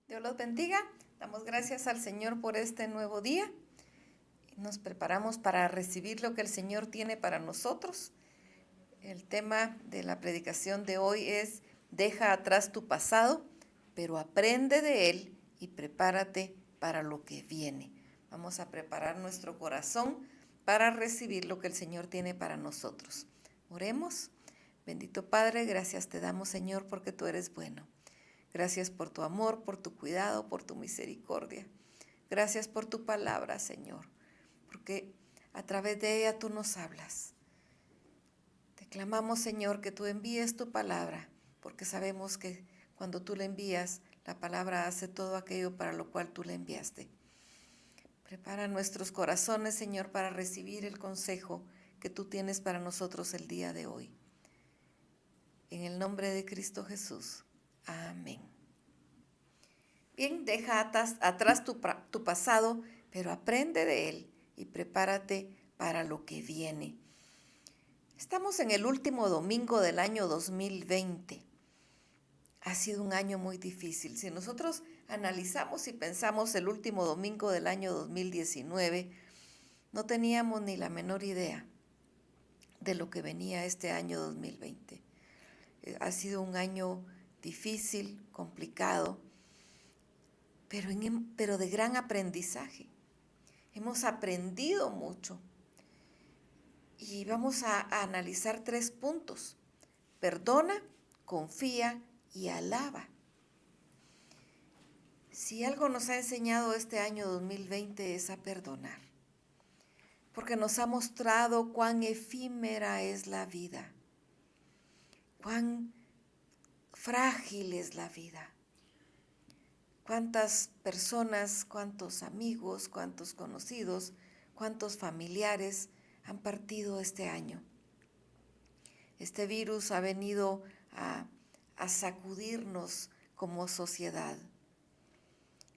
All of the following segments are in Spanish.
Dios los bendiga. Damos gracias al Señor por este nuevo día. Nos preparamos para recibir lo que el Señor tiene para nosotros. El tema de la predicación de hoy es: deja atrás tu pasado, pero aprende de él y prepárate para lo que viene. Vamos a preparar nuestro corazón para recibir lo que el Señor tiene para nosotros. Oremos. Bendito Padre, gracias te damos, Señor, porque tú eres bueno. Gracias por tu amor, por tu cuidado, por tu misericordia. Gracias por tu palabra, Señor, porque a través de ella tú nos hablas. Te clamamos, Señor, que tú envíes tu palabra, porque sabemos que cuando tú la envías, la palabra hace todo aquello para lo cual tú la enviaste. Prepara nuestros corazones, Señor, para recibir el consejo que tú tienes para nosotros el día de hoy. En el nombre de Cristo Jesús. Amén. Bien, deja atrás tu pasado, pero aprende de él y prepárate para lo que viene. Estamos en el último domingo del año 2020. Ha sido un año muy difícil. Si nosotros analizamos y pensamos el último domingo del año 2019, no teníamos ni la menor idea de lo que venía este año 2020. Ha sido un año difícil, complicado, pero de gran aprendizaje. Hemos aprendido mucho y vamos a analizar 3 puntos. Perdona, confía y alaba. Si algo nos ha enseñado este año 2020 es a perdonar, porque nos ha mostrado cuán efímera es la vida, cuán frágil es la vida. Cuántas personas, cuántos amigos, cuántos conocidos, cuántos familiares han partido este año. Este virus ha venido a sacudirnos como sociedad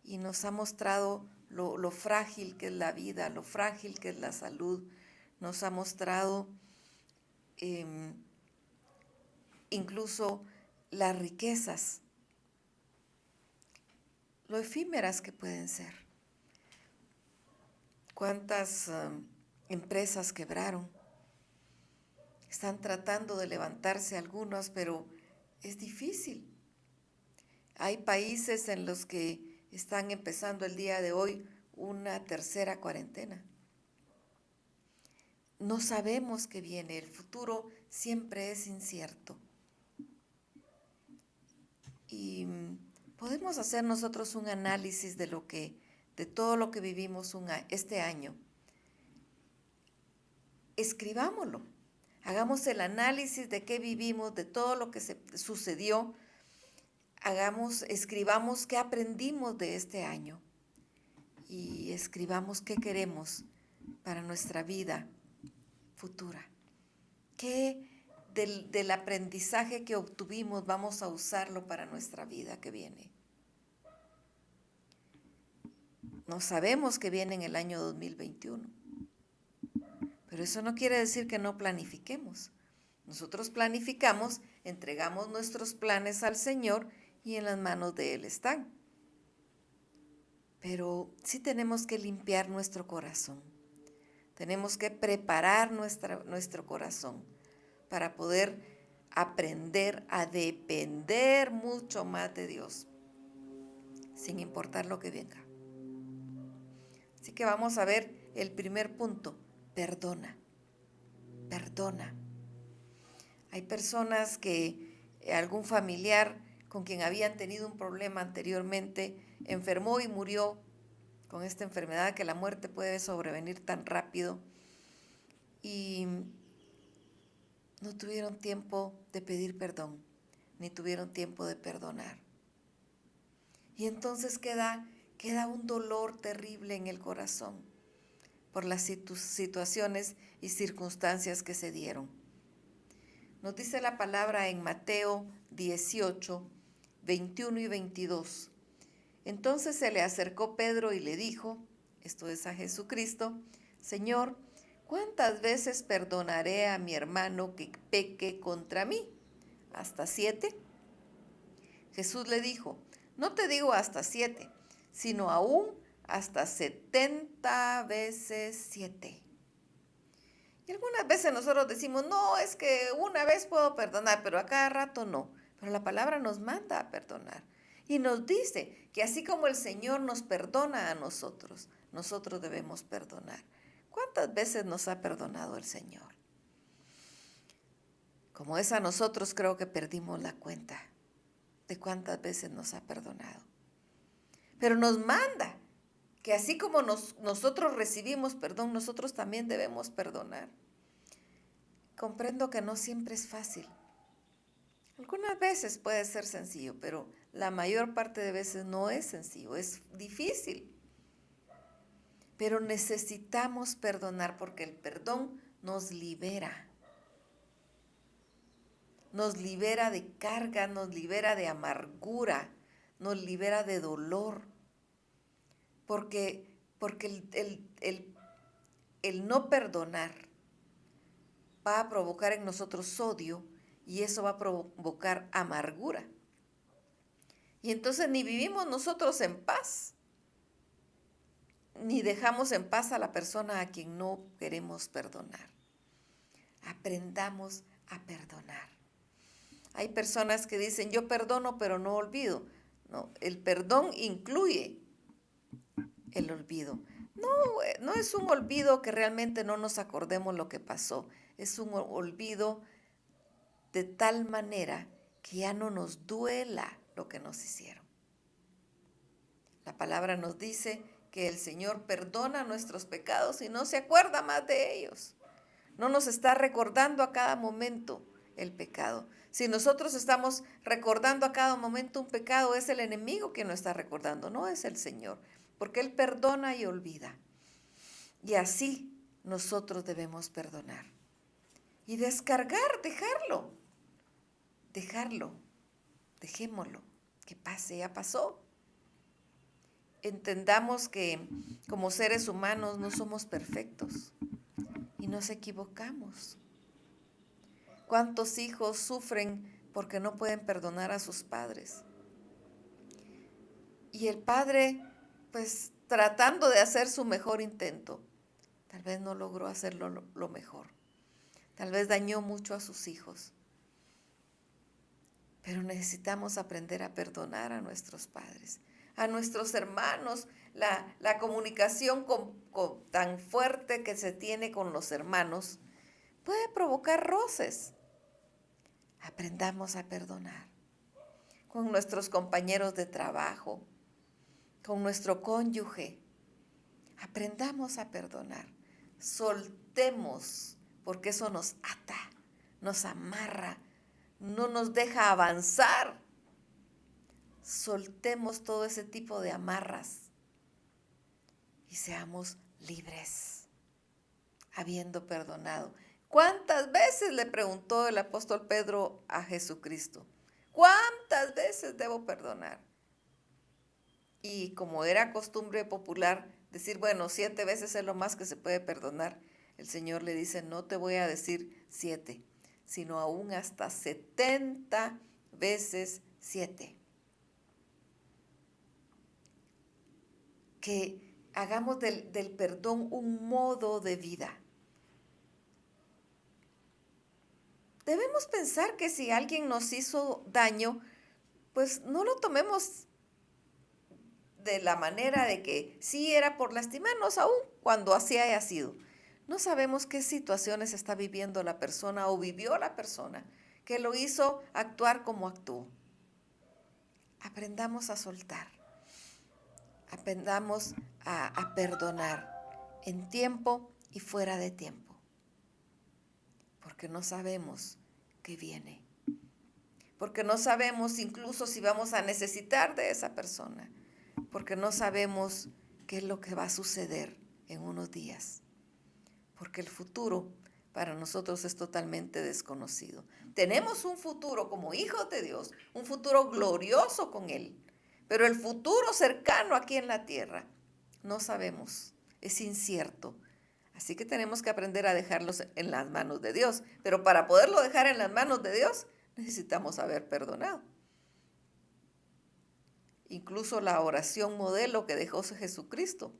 y nos ha mostrado lo frágil que es la vida, lo frágil que es la salud. Nos ha mostrado incluso las riquezas, lo efímeras que pueden ser. Cuántas empresas quebraron. Están tratando de levantarse algunos, pero es difícil. Hay países en los que están empezando el día de hoy una tercera cuarentena. No sabemos qué viene, el futuro siempre es incierto. Y podemos hacer nosotros un análisis de todo lo que vivimos este año. Escribámoslo. Hagamos el análisis de qué vivimos, de todo lo que sucedió. Escribamos qué aprendimos de este año y escribamos qué queremos para nuestra vida futura. ¿Qué del aprendizaje que obtuvimos vamos a usarlo para nuestra vida que viene? No sabemos qué viene en el año 2021. Pero eso no quiere decir que no planifiquemos. Nosotros planificamos, entregamos nuestros planes al Señor y en las manos de Él están. Pero sí tenemos que limpiar nuestro corazón. Tenemos que preparar nuestro corazón para poder aprender a depender mucho más de Dios, sin importar lo que venga. Así que vamos a ver el primer punto: perdona. Perdona. Hay personas que algún familiar con quien habían tenido un problema anteriormente enfermó y murió con esta enfermedad, que la muerte puede sobrevenir tan rápido, y no tuvieron tiempo de pedir perdón, ni tuvieron tiempo de perdonar. Y entonces queda un dolor terrible en el corazón por las situaciones y circunstancias que se dieron. Nos dice la palabra en Mateo 18, 21 y 22. Entonces se le acercó Pedro y le dijo, esto es a Jesucristo: Señor, ¿cuántas veces perdonaré a mi hermano que peque contra mí? ¿Hasta 7? Jesús le dijo: No te digo hasta 7, sino aún hasta 70 veces 7. Y algunas veces nosotros decimos, no, es que una vez puedo perdonar, pero a cada rato no. Pero la palabra nos manda a perdonar. Y nos dice que así como el Señor nos perdona a nosotros, nosotros debemos perdonar. ¿Cuántas veces nos ha perdonado el Señor? Como es a nosotros, creo que perdimos la cuenta de cuántas veces nos ha perdonado. Pero nos manda que así como nosotros recibimos perdón, nosotros también debemos perdonar. Comprendo que no siempre es fácil. Algunas veces puede ser sencillo, pero la mayor parte de veces no es sencillo, es difícil. Pero necesitamos perdonar porque el perdón nos libera. Nos libera de carga, nos libera de amargura, nos libera de dolor. Porque el no perdonar va a provocar en nosotros odio y eso va a provocar amargura. Y entonces ni vivimos nosotros en paz, ni dejamos en paz a la persona a quien no queremos perdonar. Aprendamos a perdonar. Hay personas que dicen, yo perdono pero no olvido. No, el perdón incluye el olvido. No es un olvido que realmente no nos acordemos lo que pasó. Es un olvido de tal manera que ya no nos duela lo que nos hicieron. La palabra nos dice que el Señor perdona nuestros pecados y no se acuerda más de ellos. No nos está recordando a cada momento el pecado. Si nosotros estamos recordando a cada momento un pecado, es el enemigo quien lo está recordando, no es el Señor, porque Él perdona y olvida. Y así nosotros debemos perdonar. Y descargar, dejarlo, dejémoslo, que pase, ya pasó. Entendamos que como seres humanos no somos perfectos y nos equivocamos. ¿Cuántos hijos sufren porque no pueden perdonar a sus padres? Y el padre, pues tratando de hacer su mejor intento, tal vez no logró hacerlo lo mejor. Tal vez dañó mucho a sus hijos. Pero necesitamos aprender a perdonar a nuestros padres, a nuestros hermanos. La comunicación tan fuerte que se tiene con los hermanos puede provocar roces. Aprendamos a perdonar con nuestros compañeros de trabajo, con nuestro cónyuge. Aprendamos a perdonar. Soltemos, porque eso nos ata, nos amarra, no nos deja avanzar. Soltemos todo ese tipo de amarras y seamos libres, habiendo perdonado. ¿Cuántas veces le preguntó el apóstol Pedro a Jesucristo? ¿Cuántas veces debo perdonar? Y como era costumbre popular decir, bueno, 7 veces es lo más que se puede perdonar, el Señor le dice, no te voy a decir 7, sino aún hasta 70 veces 7. Que hagamos del perdón un modo de vida. Debemos pensar que si alguien nos hizo daño, pues no lo tomemos de la manera de que sí era por lastimarnos aún cuando así haya sido. No sabemos qué situaciones está viviendo la persona o vivió la persona que lo hizo actuar como actuó. Aprendamos a soltar. Aprendamos a perdonar en tiempo y fuera de tiempo. Porque no sabemos qué viene. Porque no sabemos incluso si vamos a necesitar de esa persona. Porque no sabemos qué es lo que va a suceder en unos días. Porque el futuro para nosotros es totalmente desconocido. Tenemos un futuro como hijos de Dios, un futuro glorioso con Él. Pero el futuro cercano aquí en la tierra, no sabemos, es incierto. Así que tenemos que aprender a dejarlos en las manos de Dios. Pero para poderlo dejar en las manos de Dios, necesitamos haber perdonado. incluso la oración modelo que dejó Jesucristo.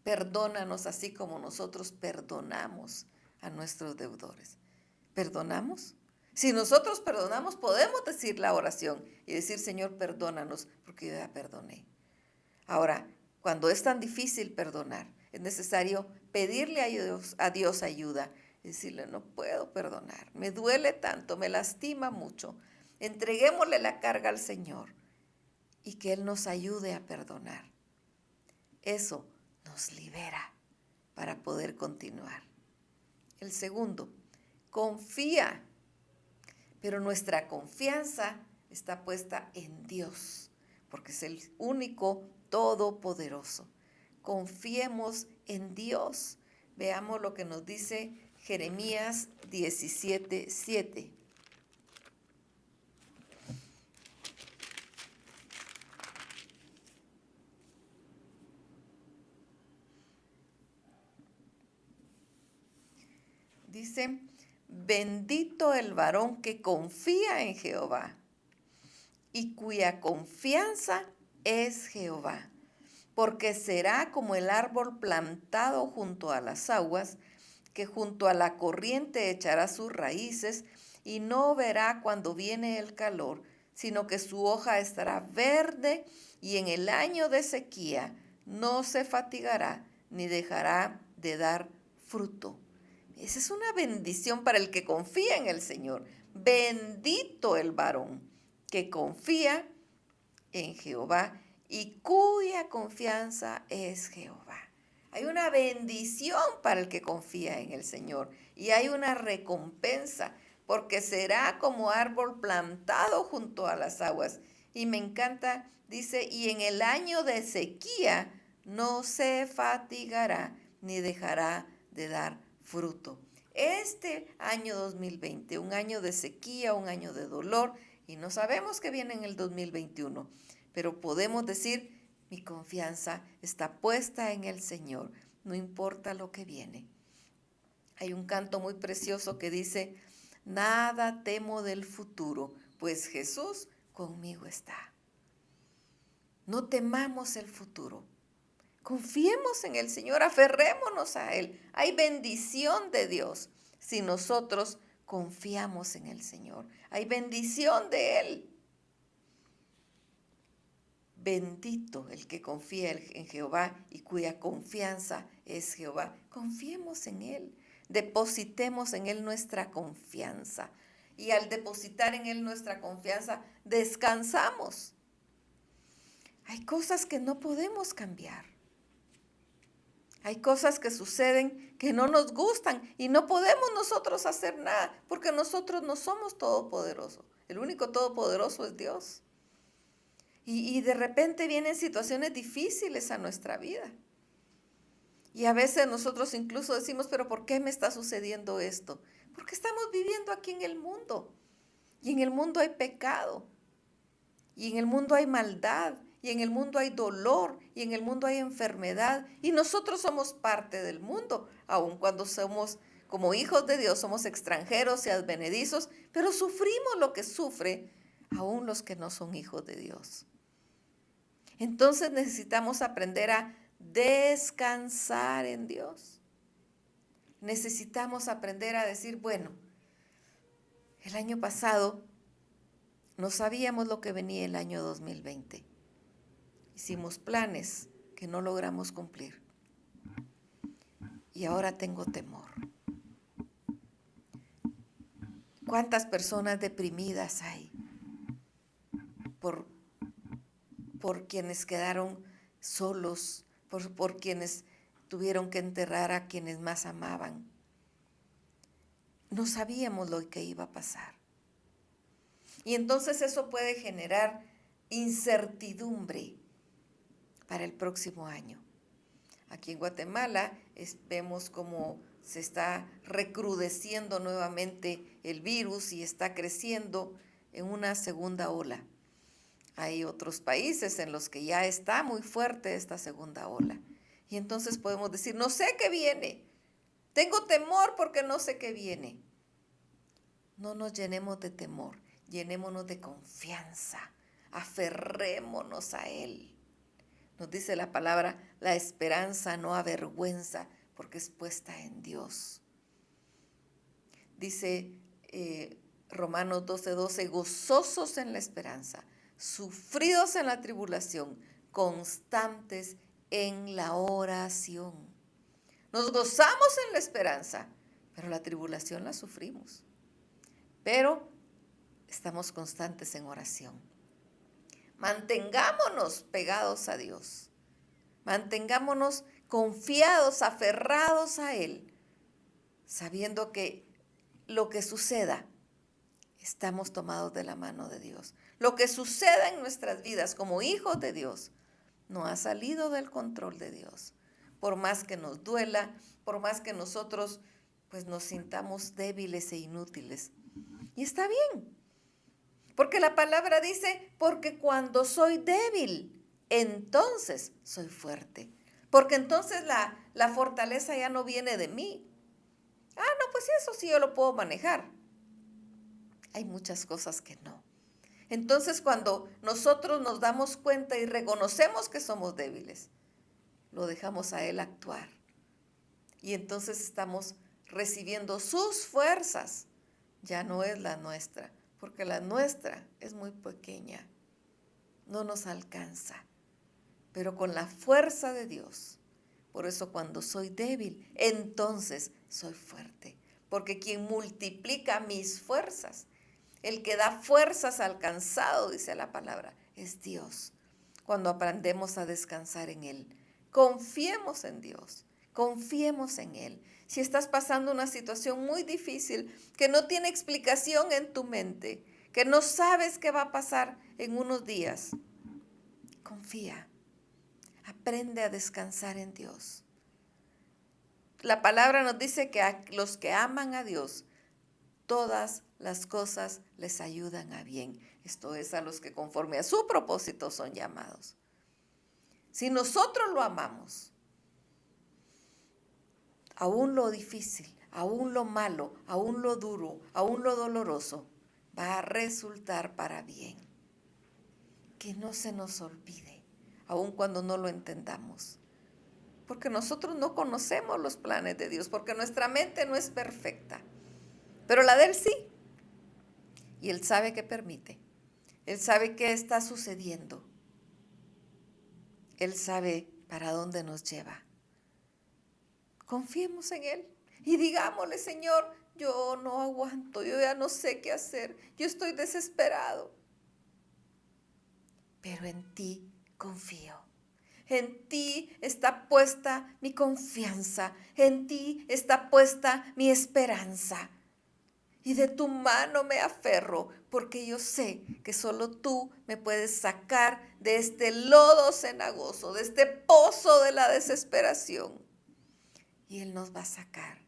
Perdónanos así como nosotros perdonamos a nuestros deudores. ¿Perdonamos? Si nosotros perdonamos, podemos decir la oración y decir, Señor, perdónanos, porque yo ya perdoné. Ahora, cuando es tan difícil perdonar, es necesario pedirle a Dios ayuda. Decirle, no puedo perdonar, me duele tanto, me lastima mucho. Entreguémosle la carga al Señor y que Él nos ayude a perdonar. Eso nos libera para poder continuar. El segundo, confía, pero nuestra confianza está puesta en Dios, porque es el único todopoderoso. Confiemos en Dios. Veamos lo que nos dice Jeremías 17:7. Dice, bendito el varón que confía en Jehová y cuya confianza es Jehová, porque será como el árbol plantado junto a las aguas, que junto a la corriente echará sus raíces y no verá cuando viene el calor, sino que su hoja estará verde y en el año de sequía no se fatigará ni dejará de dar fruto. Esa es una bendición para el que confía en el Señor. Bendito el varón que confía en Jehová y cuya confianza es Jehová. Hay una bendición para el que confía en el Señor y hay una recompensa, porque será como árbol plantado junto a las aguas. Y me encanta, dice, y en el año de sequía no se fatigará ni dejará de dar fruto. Este año 2020, un año de sequía, un año de dolor, y no sabemos qué viene en el 2021, pero podemos decir, mi confianza está puesta en el Señor, no importa lo que viene. Hay un canto muy precioso que dice, nada temo del futuro, pues Jesús conmigo está. No temamos el futuro. Confiemos en el Señor, aferrémonos a Él. Hay bendición de Dios si nosotros confiamos en el Señor. Hay bendición de Él. Bendito el que confía en Jehová y cuya confianza es Jehová. Confiemos en Él. Depositemos en Él nuestra confianza. Y al depositar en Él nuestra confianza, descansamos. Hay cosas que no podemos cambiar. Hay cosas que suceden que no nos gustan y no podemos nosotros hacer nada porque nosotros no somos todopoderosos. El único todopoderoso es Dios. Y de repente vienen situaciones difíciles a nuestra vida. Y a veces nosotros incluso decimos, pero ¿por qué me está sucediendo esto? Porque estamos viviendo aquí en el mundo. Y en el mundo hay pecado. Y en el mundo hay maldad. Y en el mundo hay dolor, y en el mundo hay enfermedad, y nosotros somos parte del mundo, aun cuando somos como hijos de Dios, somos extranjeros y advenedizos, pero sufrimos lo que sufre aún los que no son hijos de Dios. Entonces necesitamos aprender a descansar en Dios. Necesitamos aprender a decir, bueno, el año pasado no sabíamos lo que venía el año 2020. Hicimos planes que no logramos cumplir. Y ahora tengo temor. ¿Cuántas personas deprimidas hay por quienes quedaron solos, por quienes tuvieron que enterrar a quienes más amaban? No sabíamos lo que iba a pasar. Y entonces eso puede generar incertidumbre para el próximo año. Aquí en Guatemala vemos cómo se está recrudeciendo nuevamente el virus y está creciendo en una segunda ola. Hay otros países en los que ya está muy fuerte esta segunda ola. Y entonces podemos decir, no sé qué viene. Tengo temor porque no sé qué viene. No nos llenemos de temor, llenémonos de confianza. Aferrémonos a Él. Nos dice la palabra, la esperanza no avergüenza porque es puesta en Dios. Dice Romanos 12:12, gozosos en la esperanza, sufridos en la tribulación, constantes en la oración. Nos gozamos en la esperanza, pero la tribulación la sufrimos. Pero estamos constantes en oración. Mantengámonos pegados a Dios. Mantengámonos confiados, aferrados a Él, sabiendo que lo que suceda, estamos tomados de la mano de Dios. Lo que suceda en nuestras vidas como hijos de Dios no ha salido del control de Dios. Por más que nos duela, por más que nosotros pues nos sintamos débiles e inútiles. Y está bien, porque la palabra dice, porque cuando soy débil, entonces soy fuerte. Porque entonces la fortaleza ya no viene de mí. Ah, no, pues eso sí yo lo puedo manejar. Hay muchas cosas que no. Entonces, cuando nosotros nos damos cuenta y reconocemos que somos débiles, lo dejamos a Él actuar. Y entonces estamos recibiendo sus fuerzas. Ya no es la nuestra, porque la nuestra es muy pequeña. No nos alcanza. Pero con la fuerza de Dios. Por eso cuando soy débil, entonces soy fuerte. Porque quien multiplica mis fuerzas, el que da fuerzas al cansado, dice la palabra, es Dios. Cuando aprendemos a descansar en Él, confiemos en Dios, confiemos en Él. Si estás pasando una situación muy difícil, que no tiene explicación en tu mente, que no sabes qué va a pasar en unos días, confía, aprende a descansar en Dios. La palabra nos dice que a los que aman a Dios, todas las cosas les ayudan a bien. Esto es, a los que conforme a su propósito son llamados. Si nosotros lo amamos, aún lo difícil, aún lo malo, aún lo duro, aún lo doloroso, va a resultar para bien. Que no se nos olvide, aun cuando no lo entendamos. Porque nosotros no conocemos los planes de Dios, porque nuestra mente no es perfecta. Pero la de Él sí. Y Él sabe qué permite. Él sabe qué está sucediendo. Él sabe para dónde nos lleva. Confiemos en Él y digámosle, Señor, yo no aguanto, yo ya no sé qué hacer, yo estoy desesperado. Pero en ti confío. En ti está puesta mi confianza, en ti está puesta mi esperanza. Y de tu mano me aferro, porque yo sé que solo tú me puedes sacar de este lodo cenagoso, de este pozo de la desesperación. Y Él nos va a sacar.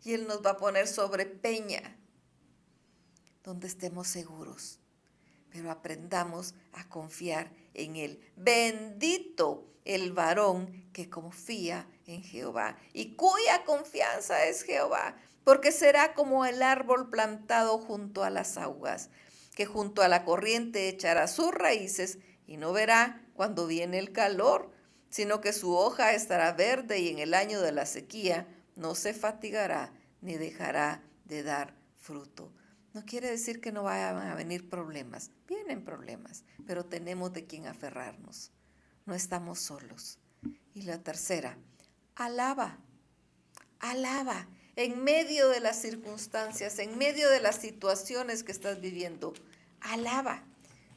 Y Él nos va a poner sobre peña, donde estemos seguros. Pero aprendamos a confiar en Él. Bendito el varón que confía en Jehová y cuya confianza es Jehová, porque será como el árbol plantado junto a las aguas, que junto a la corriente echará sus raíces y no verá cuando viene el calor, sino que su hoja estará verde y en el año de la sequía no se fatigará ni dejará de dar fruto. No quiere decir que no vayan a venir problemas. Vienen problemas, pero tenemos de quién aferrarnos. No estamos solos. Y la tercera, alaba. Alaba en medio de las circunstancias, en medio de las situaciones que estás viviendo. Alaba.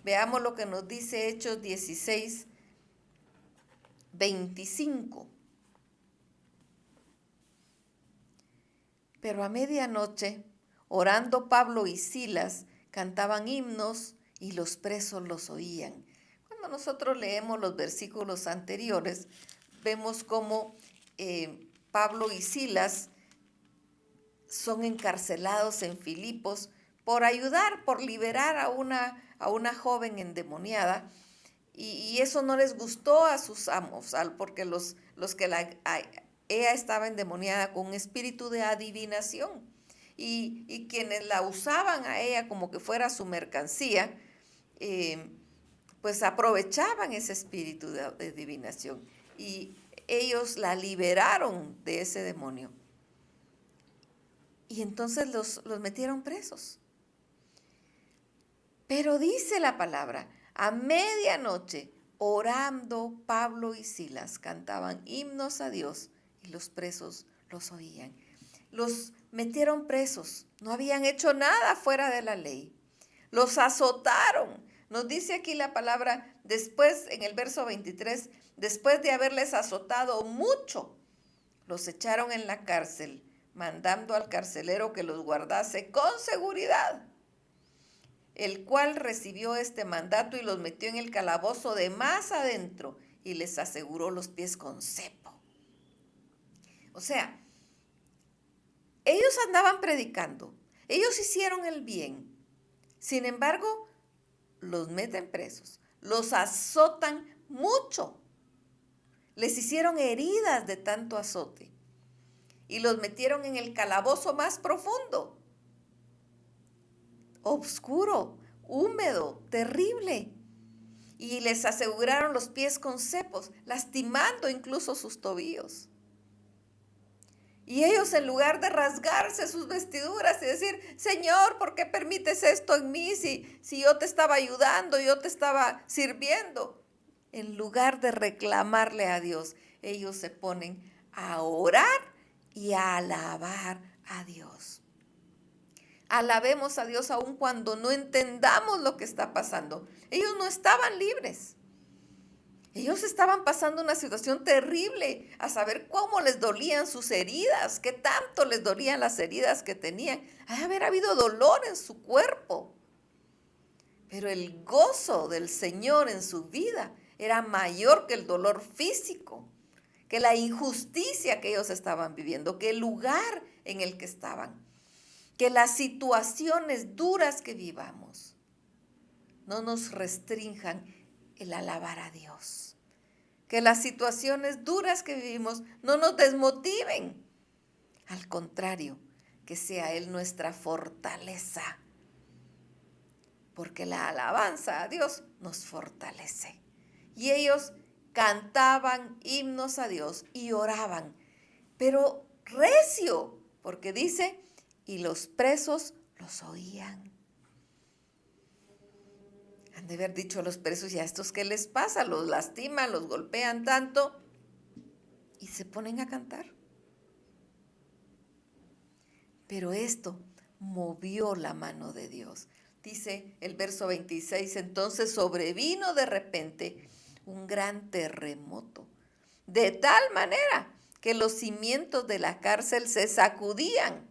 Veamos lo que nos dice Hechos 16, 25. Pero a medianoche, orando Pablo y Silas, cantaban himnos y los presos los oían. Cuando nosotros leemos los versículos anteriores, vemos cómo Pablo y Silas son encarcelados en Filipos por ayudar, por liberar a una joven endemoniada. Y eso no les gustó a sus amos, porque ella estaba endemoniada con un espíritu de adivinación. Y quienes la usaban a ella como que fuera su mercancía, pues aprovechaban ese espíritu de adivinación y ellos la liberaron de ese demonio. Y entonces los metieron presos. Pero dice la palabra, a medianoche, orando, Pablo y Silas cantaban himnos a Dios y los presos los oían. Los metieron presos, no habían hecho nada fuera de la ley. Los azotaron. Nos dice aquí la palabra, después en el verso 23, después de haberles azotado mucho, los echaron en la cárcel, mandando al carcelero que los guardase con seguridad, el cual recibió este mandato y los metió en el calabozo de más adentro y les aseguró los pies con cepo. O sea, ellos andaban predicando, ellos hicieron el bien, sin embargo, los meten presos, los azotan mucho, les hicieron heridas de tanto azote y los metieron en el calabozo más profundo, oscuro, húmedo, terrible, y les aseguraron los pies con cepos, lastimando incluso sus tobillos. Y ellos, en lugar de rasgarse sus vestiduras y decir, Señor, ¿por qué permites esto en mí si yo te estaba ayudando, yo te estaba sirviendo? En lugar de reclamarle a Dios, ellos se ponen a orar y a alabar a Dios. Alabemos a Dios aun cuando no entendamos lo que está pasando. Ellos no estaban libres. Ellos estaban pasando una situación terrible, a saber cómo les dolían sus heridas, qué tanto les dolían las heridas que tenían. Ha de haber habido dolor en su cuerpo. Pero el gozo del Señor en su vida era mayor que el dolor físico, que la injusticia que ellos estaban viviendo, que el lugar en el que estaban, que las situaciones duras que vivamos no nos restrinjan el alabar a Dios. Que las situaciones duras que vivimos no nos desmotiven. Al contrario, que sea Él nuestra fortaleza. Porque la alabanza a Dios nos fortalece. Y ellos cantaban himnos a Dios y oraban, pero recio, porque dice, y los presos los oían. Han de haber dicho a los presos, ¿y a estos qué les pasa? Los lastiman, los golpean tanto y se ponen a cantar. Pero esto movió la mano de Dios. Dice el verso 26, entonces sobrevino de repente un gran terremoto, de tal manera que los cimientos de la cárcel se sacudían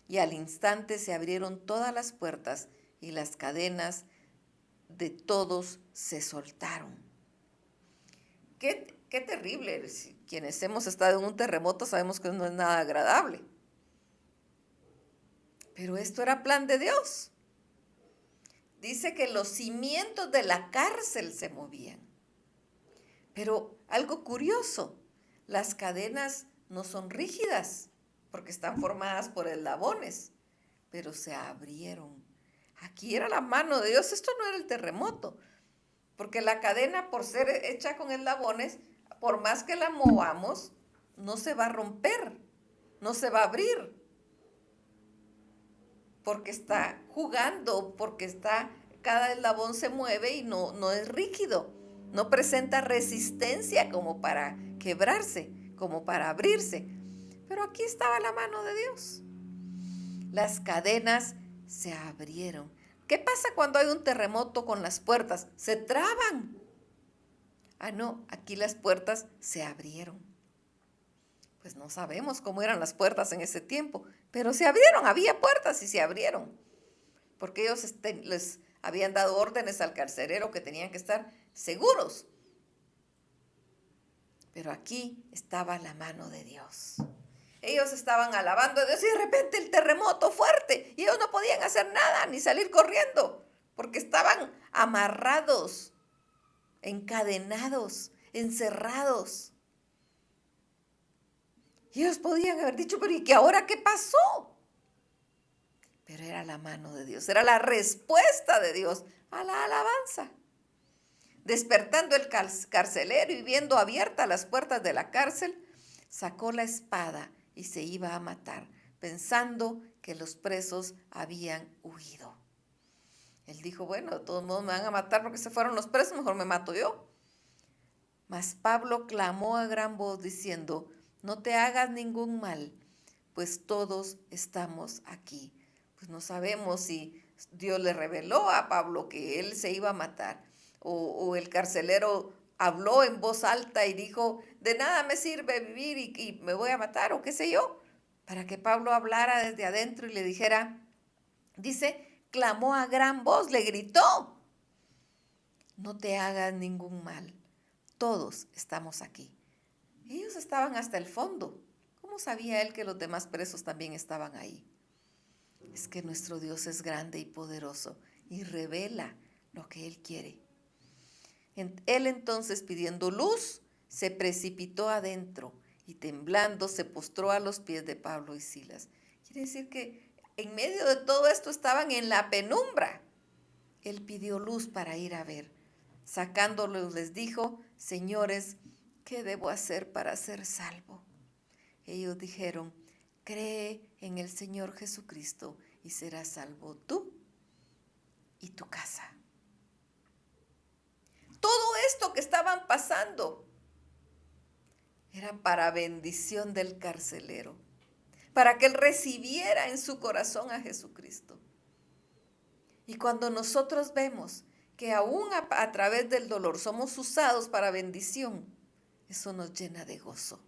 y al instante se abrieron todas las puertas y las cadenas de todos se soltaron. Qué terrible. Quienes hemos estado en un terremoto sabemos que no es nada agradable. Pero esto era plan de Dios. Dice que los cimientos de la cárcel se movían. Pero algo curioso, las cadenas no son rígidas porque están formadas por eslabones, pero se abrieron. Aquí era la mano de Dios, esto no era el terremoto, porque la cadena, por ser hecha con eslabones, por más que la movamos, no se va a romper, no se va a abrir, porque está jugando, porque cada eslabón se mueve y no es rígido, no presenta resistencia como para quebrarse, como para abrirse. Pero aquí estaba la mano de Dios. Las cadenas se abrieron. ¿Qué pasa cuando hay un terremoto con las puertas? Se traban. Ah, no, aquí las puertas se abrieron. Pues no sabemos cómo eran las puertas en ese tiempo, pero se abrieron, había puertas y se abrieron. Porque ellos les habían dado órdenes al carcelero que tenían que estar seguros. Pero aquí estaba la mano de Dios. Ellos estaban alabando a Dios y de repente el terremoto fuerte y ellos no podían hacer nada ni salir corriendo porque estaban amarrados, encadenados, encerrados. Y ellos podían haber dicho, pero ¿y qué ahora qué pasó? Pero era la mano de Dios, era la respuesta de Dios a la alabanza. Despertando el carcelero y viendo abiertas las puertas de la cárcel, sacó la espada y se iba a matar, pensando que los presos habían huido. Él dijo, bueno, de todos modos me van a matar porque se fueron los presos, mejor me mato yo. Mas Pablo clamó a gran voz diciendo, no te hagas ningún mal, pues todos estamos aquí. Pues no sabemos si Dios le reveló a Pablo que él se iba a matar, o el carcelero habló en voz alta y dijo, de nada me sirve vivir y me voy a matar, o qué sé yo, para que Pablo hablara desde adentro y le dijera, dice, clamó a gran voz, le gritó, no te hagas ningún mal, todos estamos aquí. Ellos estaban hasta el fondo. ¿Cómo sabía él que los demás presos también estaban ahí? Es que nuestro Dios es grande y poderoso y revela lo que él quiere. Él entonces, pidiendo luz, se precipitó adentro y temblando se postró a los pies de Pablo y Silas. Quiere decir que en medio de todo esto estaban en la penumbra. Él pidió luz para ir a ver. Sacándolos les dijo, señores, ¿qué debo hacer para ser salvo? Ellos dijeron, cree en el Señor Jesucristo y serás salvo tú y tu casa. Todo esto que estaban pasando era para bendición del carcelero, para que él recibiera en su corazón a Jesucristo. Y cuando nosotros vemos que aún a través del dolor somos usados para bendición, eso nos llena de gozo.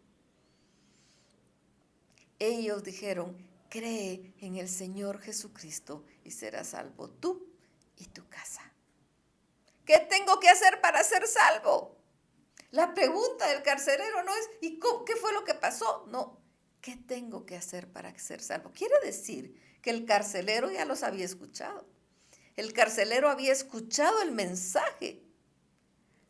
Ellos dijeron, cree en el Señor Jesucristo y serás salvo tú y tu casa. ¿Qué tengo que hacer para ser salvo? La pregunta del carcelero no es, ¿y qué fue lo que pasó? No, ¿qué tengo que hacer para ser salvo? Quiere decir que el carcelero ya los había escuchado. El carcelero había escuchado el mensaje.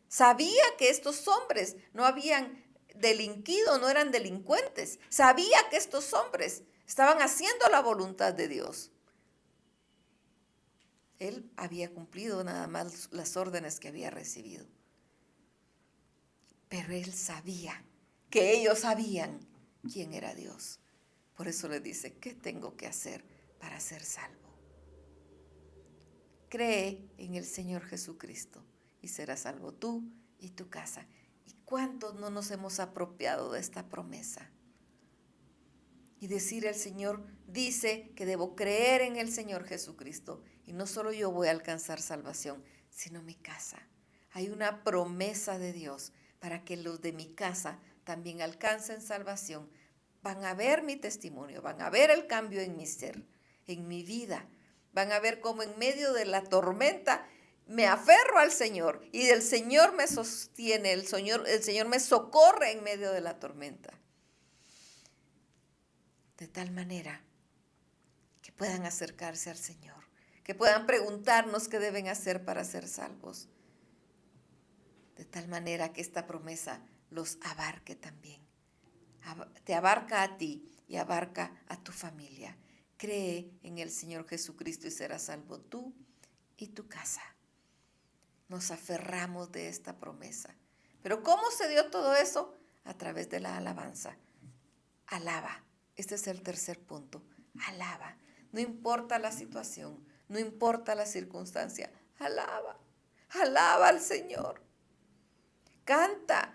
Sabía que estos hombres no habían delinquido, no eran delincuentes. Sabía que estos hombres estaban haciendo la voluntad de Dios. Él había cumplido nada más las órdenes que había recibido. Pero él sabía que ellos sabían quién era Dios. Por eso le dice, ¿qué tengo que hacer para ser salvo? Cree en el Señor Jesucristo y serás salvo tú y tu casa. ¿Y cuántos no nos hemos apropiado de esta promesa? Y decir, el Señor dice que debo creer en el Señor Jesucristo. Y no solo yo voy a alcanzar salvación, sino mi casa. Hay una promesa de Dios para que los de mi casa también alcancen salvación. Van a ver mi testimonio, van a ver el cambio en mi ser, en mi vida. Van a ver cómo en medio de la tormenta me aferro al Señor y el Señor me sostiene, el Señor me socorre en medio de la tormenta. De tal manera que puedan acercarse al Señor, que puedan preguntarnos qué deben hacer para ser salvos. De tal manera que esta promesa los abarque también. Te abarca a ti y abarca a tu familia. Cree en el Señor Jesucristo y serás salvo tú y tu casa. Nos aferramos de esta promesa. Pero ¿cómo se dio todo eso? A través de la alabanza. Alaba. Este es el tercer punto. Alaba. No importa la situación, no importa la circunstancia. Alaba. Alaba al Señor. Canta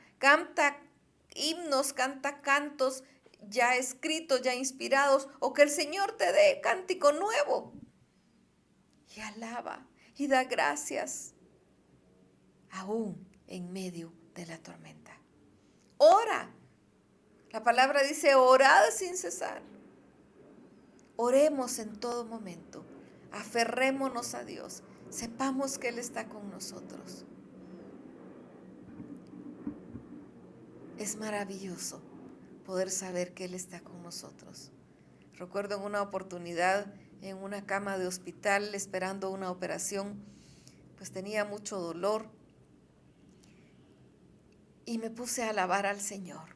himnos, canta cantos ya escritos, ya inspirados, o que el Señor te dé cántico nuevo. Y alaba y da gracias, aún en medio de la tormenta. Ora. La palabra dice, orad sin cesar. Oremos en todo momento. Aferrémonos a Dios. Sepamos que Él está con nosotros. Es maravilloso poder saber que Él está con nosotros. Recuerdo en una oportunidad en una cama de hospital esperando una operación, pues tenía mucho dolor y me puse a alabar al Señor.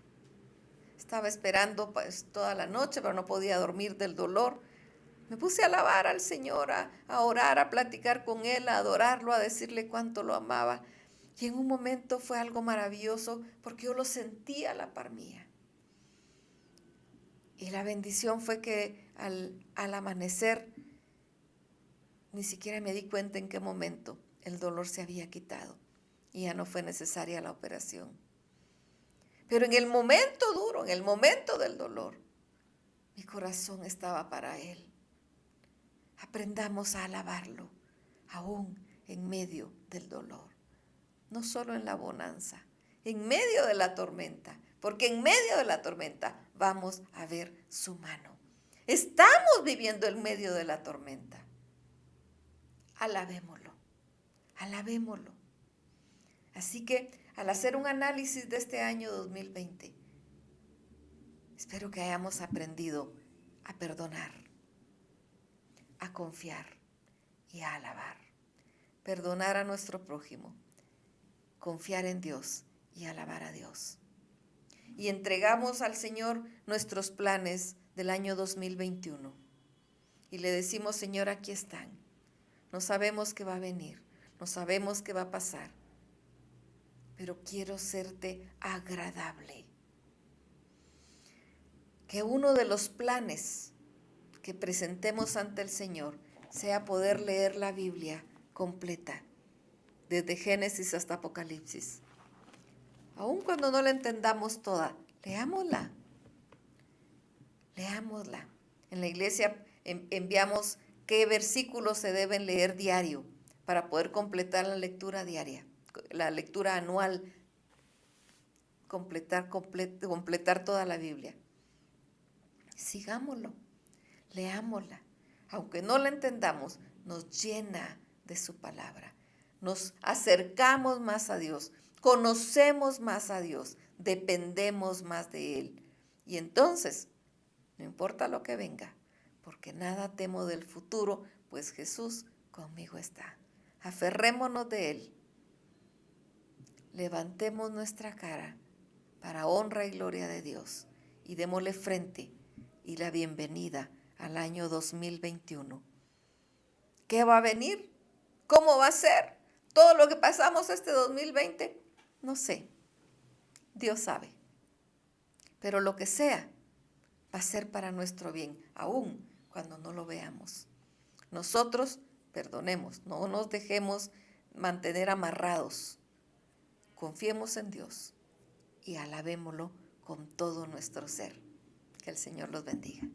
Estaba esperando pues toda la noche, pero no podía dormir del dolor. Me puse a alabar al Señor, a orar, a platicar con Él, a adorarlo, a decirle cuánto lo amaba. Y en un momento fue algo maravilloso porque yo lo sentía a la par mía. Y la bendición fue que al amanecer ni siquiera me di cuenta en qué momento el dolor se había quitado y ya no fue necesaria la operación. Pero en el momento duro, en el momento del dolor, mi corazón estaba para Él. Aprendamos a alabarlo, aún en medio del dolor. No solo en la bonanza, en medio de la tormenta, porque en medio de la tormenta vamos a ver su mano. Estamos viviendo en medio de la tormenta. Alabémoslo, alabémoslo. Así que al hacer un análisis de este año 2020, espero que hayamos aprendido a perdonar, a confiar y a alabar. Perdonar a nuestro prójimo, confiar en Dios y alabar a Dios. Y entregamos al Señor nuestros planes del año 2021. Y le decimos, Señor, aquí están. No sabemos qué va a venir, no sabemos qué va a pasar, pero quiero serte agradable. Que uno de los planes que presentemos ante el Señor sea poder leer la Biblia completa, desde Génesis hasta Apocalipsis. Aun cuando no la entendamos toda, leámosla. Leámosla. En la iglesia enviamos qué versículos se deben leer diario para poder completar la lectura diaria, la lectura anual, completar toda la Biblia. Sigámoslo, leámosla. Aunque no la entendamos, nos llena de su palabra. Nos acercamos más a Dios, conocemos más a Dios, dependemos más de Él. Y entonces, no importa lo que venga, porque nada temo del futuro, pues Jesús conmigo está. Aferrémonos de Él. Levantemos nuestra cara para honra y gloria de Dios y démosle frente y la bienvenida al año 2021. ¿Qué va a venir? ¿Cómo va a ser? Todo lo que pasamos este 2020, no sé. Dios sabe. Pero lo que sea, va a ser para nuestro bien, aún cuando no lo veamos. Nosotros perdonemos, no nos dejemos mantener amarrados. Confiemos en Dios y alabémoslo con todo nuestro ser. Que el Señor los bendiga.